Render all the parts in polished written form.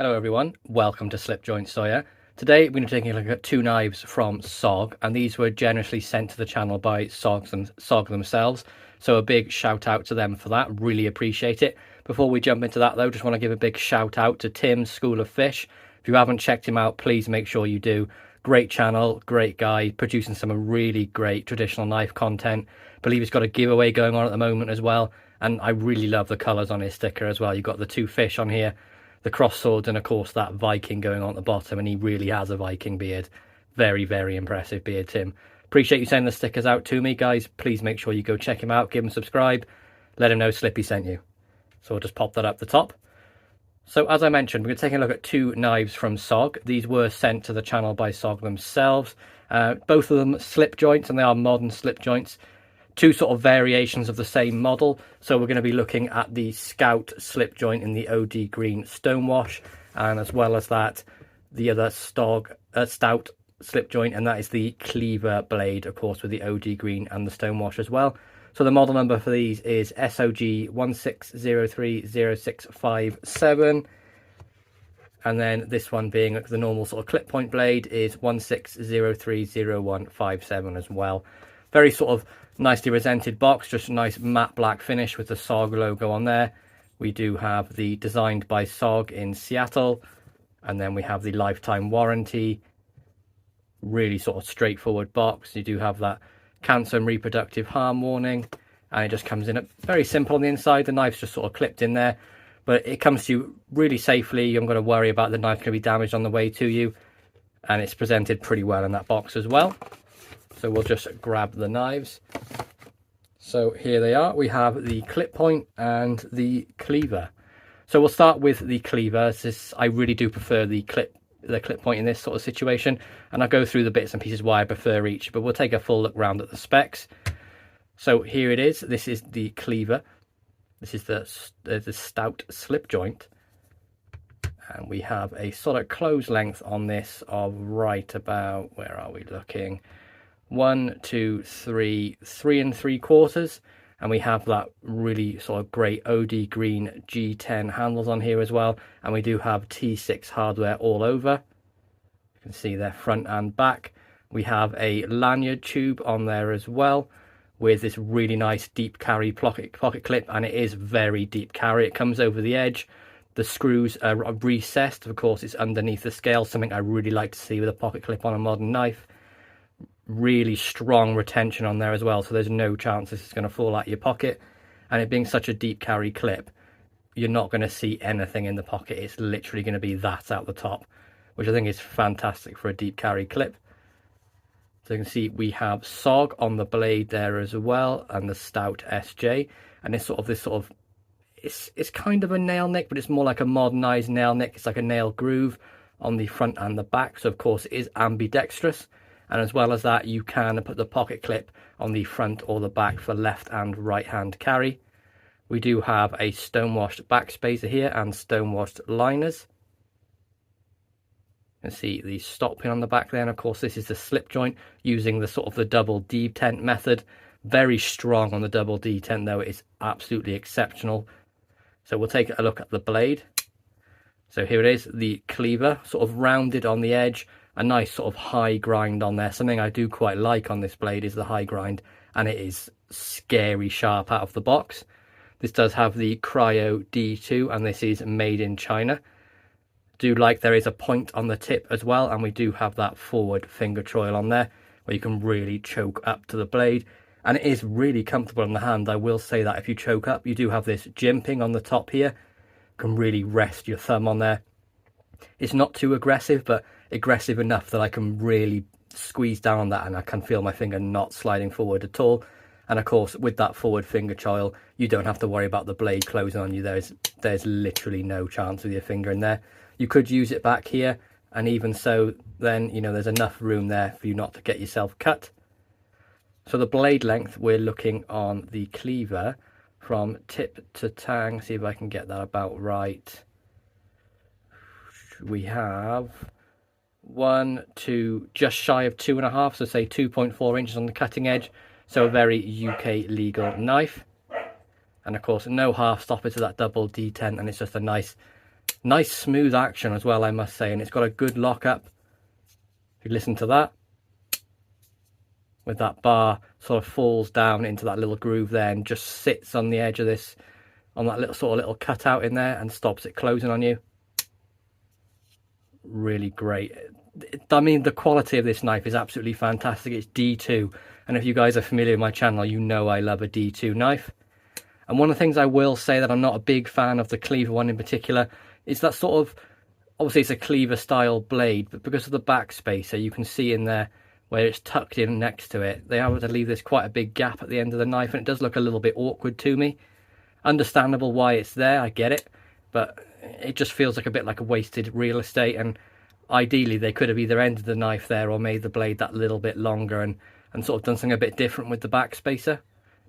Hello everyone, welcome to Slipjoint Sawyer. Today we're going to be taking a look at two knives from SOG, and these were generously sent to the channel by SOG themselves, so a big shout out to them for that, really appreciate it. Before we jump into that though, just want to give a big shout out to Tim's School of Fish. If you haven't checked him out, please make sure you do. Great channel, great guy, producing some really great traditional knife content. I believe he's got a giveaway going on at the moment as well, and I really love the colours on his sticker as well. You've got the two fish on here, the cross swords, and of course that Viking going on at the bottom, and he really has a Viking beard. Very, very impressive beard, Tim. Appreciate you sending the stickers out to me, guys. Please make sure you go check him out, give him a subscribe, let him know Slippy sent you. So we'll just pop that up the top. So as I mentioned, we're going to take a look at two knives from SOG. These were sent to the channel by SOG themselves. Both of them slip joints, and they are modern slip joints. Two sort of variations of the same model. So we're going to be looking at the Scout slip joint in the OD green stonewash, and as well as that the other Stout slip joint, and that is the Cleaver blade, of course, with the OD green and the stonewash as well. So the model number for these is SOG 16030657, and then this one being the normal sort of clip point blade is 16030157 as well. Very sort of nicely resented box, just a nice matte black finish with the SOG logo on there. We do have the designed by SOG in Seattle, and then we have the lifetime warranty. Really sort of straightforward box. You do have that cancer and reproductive harm warning, and it just comes in very simple on the inside. The knife's just sort of clipped in there, but it comes to you really safely. You haven't got to worry about the knife going to be damaged on the way to you, and it's presented pretty well in that box as well. So we'll just grab the knives. So here they are. We have the clip point and the cleaver. So we'll start with the cleaver. I really do prefer the clip point in this sort of situation, and I'll go through the bits and pieces why I prefer each, but we'll take a full look round at the specs. So here it is. This is the cleaver. This is the Stout slip joint, and we have a sort of close length on this of right about, where are we looking, 1, 2, 3 3¾ and we have that really sort of great OD green G10 handles on here as well, and we do have T6 hardware all over. You can see there front and back. We have a lanyard tube on there as well with this really nice deep carry pocket clip, and it is very deep carry. It comes over the edge. The screws are recessed, of course it's underneath the scale, something I really like to see with a pocket clip on a modern knife. Really strong retention on there as well, so there's no chance this is going to fall out of your pocket, and it being such a deep carry clip, you're not going to see anything in the pocket. It's literally going to be that out the top, which I think is fantastic for a deep carry clip. So you can see we have SOG on the blade there as well, and the Stout SJ, and it's it's kind of a nail nick, but it's more like a modernized nail nick. It's like a nail groove on the front and the back, so of course it is ambidextrous. And as well as that, you can put the pocket clip on the front or the back for left and right hand carry. We do have a stonewashed back spacer here and stonewashed liners. You can see the stop pin on the back there, and of course this is the slip joint using the sort of the double detent method. Very strong on the double detent though, it's absolutely exceptional. So we'll take a look at the blade. So here it is, the cleaver, sort of rounded on the edge. A nice sort of high grind on there. Something I do quite like on this blade is the high grind, and it is scary sharp out of the box. This does have the CRYO D2, and this is made in China. Do like there is a point on the tip as well, and we do have that forward finger choil on there where you can really choke up to the blade, and it is really comfortable in the hand. I will say that if you choke up, you do have this jimping on the top here. You can really rest your thumb on there. It's not too aggressive, but aggressive enough that I can really squeeze down on that, and I can feel my finger not sliding forward at all. And of course with that forward finger choil, you don't have to worry about the blade closing on you. There's literally no chance with your finger in there. You could use it back here, and even so then, you know, there's enough room there for you not to get yourself cut. So the blade length, we're looking on the cleaver from tip to tang. See if I can get that about right. We have 1, 2, just shy of 2.5, so say 2.4 inches on the cutting edge. So a very UK legal knife. And of course, no half stopper to that double detent, and it's just a nice Nice smooth action as well, I must say, and it's got a good lockup. If you listen to that, with that bar sort of falls down into that little groove there and just sits on the edge of this, on that little cutout in there, and stops it closing on you. Really great. I mean, the quality of this knife is absolutely fantastic. It's D2, and if you guys are familiar with my channel, you know I love a D2 knife. And one of the things I will say that I'm not a big fan of the Cleaver one in particular is that sort of, obviously it's a Cleaver style blade, but because of the back spacer, you can see in there where it's tucked in next to it, they have to leave this quite a big gap at the end of the knife, and it does look a little bit awkward to me. Understandable why it's there, I get it, but it just feels like a bit like a wasted real estate, and ideally they could have either ended the knife there or made the blade that little bit longer and sort of done something a bit different with the back spacer.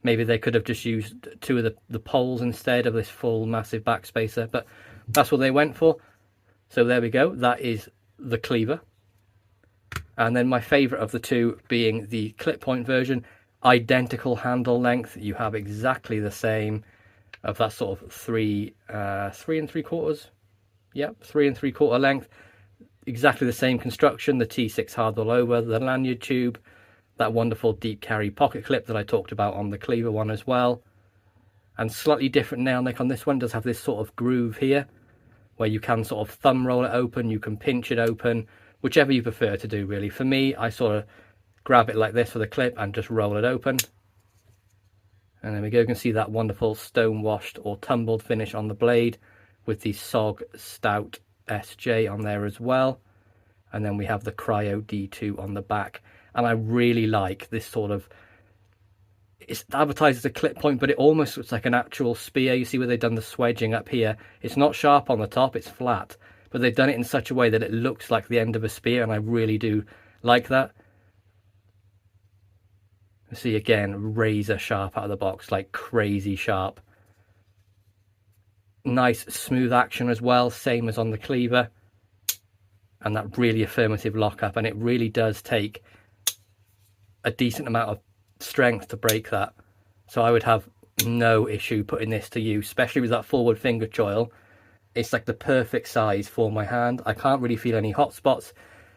Maybe they could have just used two of the poles instead of this full massive back spacer, but that's what they went for. So there we go, that is the Cleaver. And then my favourite of the two being the clip point version. Identical handle length, you have exactly the same of that sort of 3 3¾ yep, 3 3/4 length, exactly the same construction, the T6 hardware over, the lanyard tube, that wonderful deep carry pocket clip that I talked about on the Cleaver one as well. And slightly different nail neck on this one, does have this sort of groove here where you can sort of thumb roll it open, you can pinch it open, whichever you prefer to do really. For me, I sort of grab it like this for the clip and just roll it open. And there we go, you can see that wonderful stone washed or tumbled finish on the blade with the SOG Stout SJ on there as well. And then we have the CRYO D2 on the back. And I really like this sort of, it's advertised as a clip point, but it almost looks like an actual spear. You see where they've done the swedging up here. It's not sharp on the top, it's flat. But they've done it in such a way that it looks like the end of a spear, and I really do like that. You see again, razor sharp out of the box, like crazy sharp. Nice smooth action as well, same as on the Cleaver. And that really affirmative lockup, and it really does take a decent amount of strength to break that. So I would have no issue putting this to use, especially with that forward finger choil. It's like the perfect size for my hand. I can't really feel any hot spots.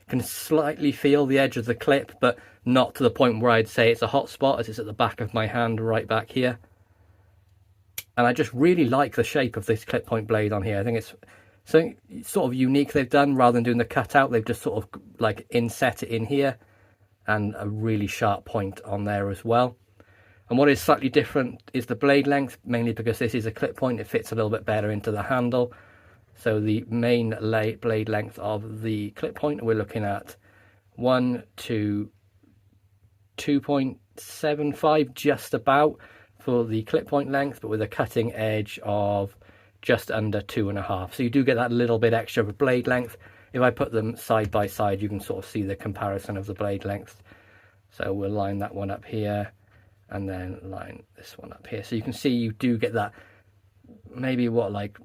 Can slightly feel the edge of the clip, but not to the point where I'd say it's a hot spot, as it's at the back of my hand right back here. And I just really like the shape of this clip point blade on here. I think it's something sort of unique they've done. Rather than doing the cutout, they've just sort of like inset it in here, and a really sharp point on there as well. And what is slightly different is the blade length, mainly because this is a clip point, it fits a little bit better into the handle. So the main blade length of the clip point, we're looking at 1 to 2.75 just about for the clip point length, but with a cutting edge of just under 2.5. So you do get that little bit extra of blade length. If I put them side by side, you can sort of see the comparison of the blade length. So we'll line that one up here and then line this one up here. So you can see you do get that maybe what, like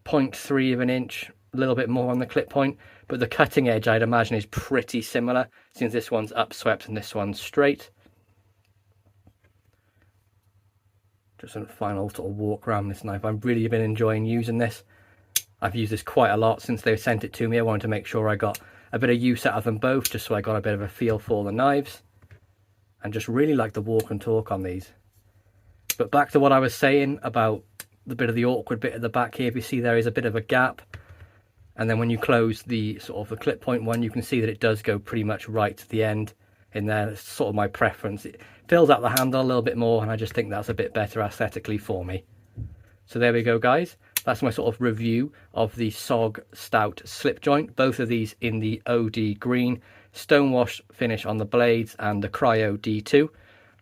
0.3 of an inch, a little bit more on the clip point, but the cutting edge I'd imagine is pretty similar, since this one's upswept and this one's straight. Just a final sort of walk around this knife. I've really been enjoying using this. I've used this quite a lot since they sent it to me. I wanted to make sure I got a bit of use out of them both, just so I got a bit of a feel for the knives, and just really like the walk and talk on these. But back to what I was saying about the bit of the awkward bit at the back here. If you see, there is a bit of a gap, and then when you close the sort of the clip point one, you can see that it does go pretty much right to the end in there. It's sort of my preference. It fills out the handle a little bit more, and I just think that's a bit better aesthetically for me. So there we go, guys. That's my sort of review of the SOG Stout slip joint. Both of these in the OD green, stonewash finish on the blades, and the CRYO D2.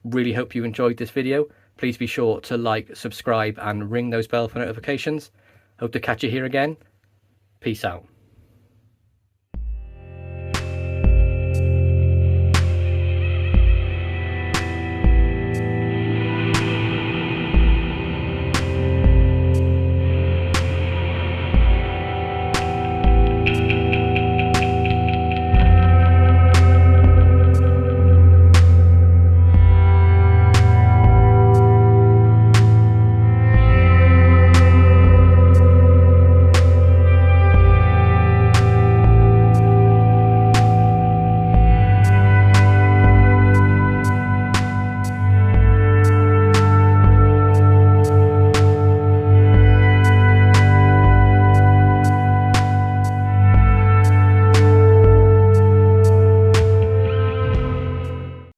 Really hope you enjoyed this video. Please be sure to like, subscribe, and ring those bell for notifications. Hope to catch you here again. Peace out.